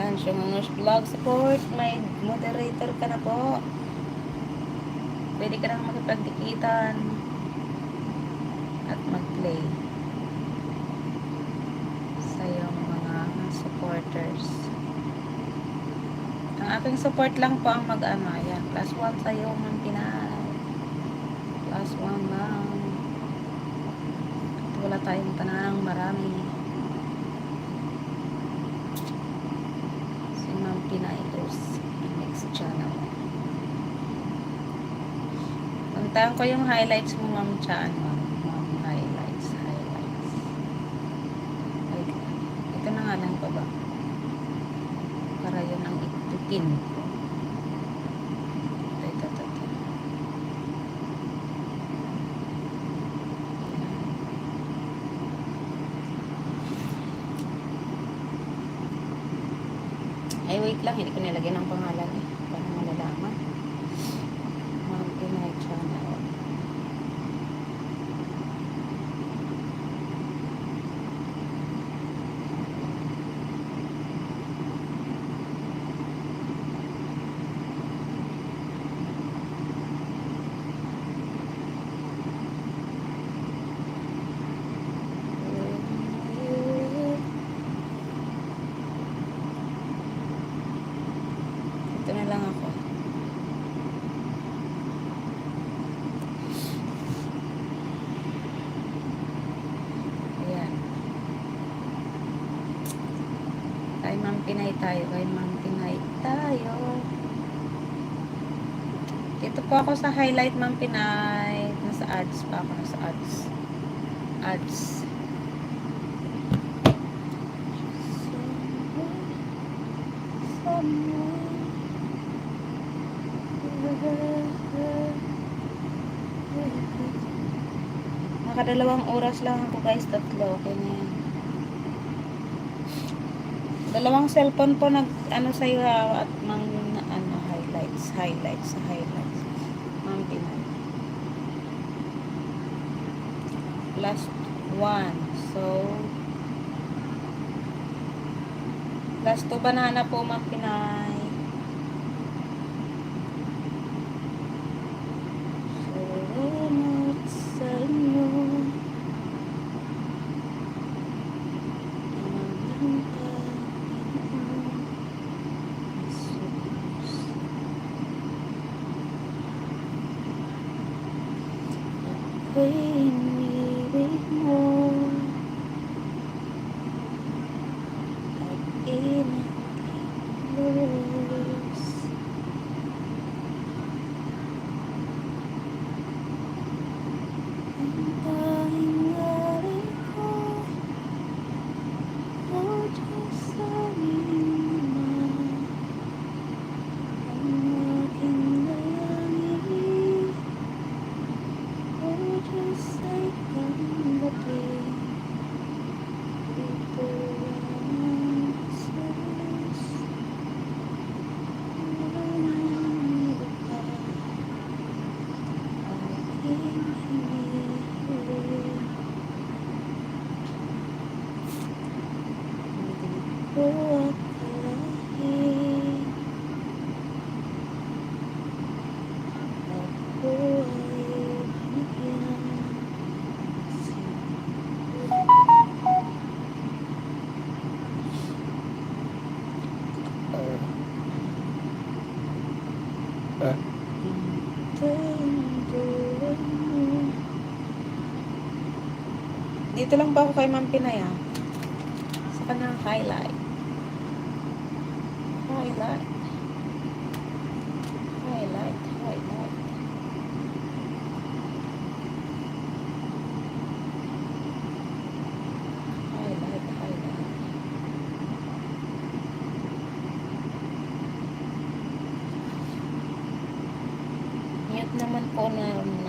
Yan, Shungunush Vlog Support. May moderator ka na po. Pwede ka nang makipagdikitan at mag-play sa iyong mga supporters. Ang aking support lang po ang mag-ano. Yan, +1 sa iyo, Ma'am Pinay. +1 lang. At wala tayong tanang marami. Si Ma'am Pinay is next channel. Puntahan ko yung highlights mo, Ma'am Chan. Ma'am, highlights. Ay, ito na nga lang pa ba? Para yun ang itutin. Ito. Ay, wait lang. Hindi ko nilagyan ng pangalan eh. Para malalaman. Ma'am Pinay channel. Ito na lang ako. Ayan. Kay Ma'am Pinay tayo. Dito po ako sa highlight, Ma'am Pinay. Nasa ads pa ako. Ads. Nakadalawang oras lang ako guys, 3. Okay na yan. Dalawang cellphone po ano sa'yo at highlights. Ma'am Pinay. +1. So, +2 banana po, Ma'am Pinay. Salamat sa inyo. Inibig mo at inatilos. Ang tanging ngari ko, o Diyos sa naman, ang aking layangin, o Diyos ay tanggapin. Ito ang Diyos, wala nang iba pa, aking hinihiling. Hindi ko akalain ako ay binigyan. Dito lang ba ako kay Ma'am Pinay sa kanang highlight. Mute naman po na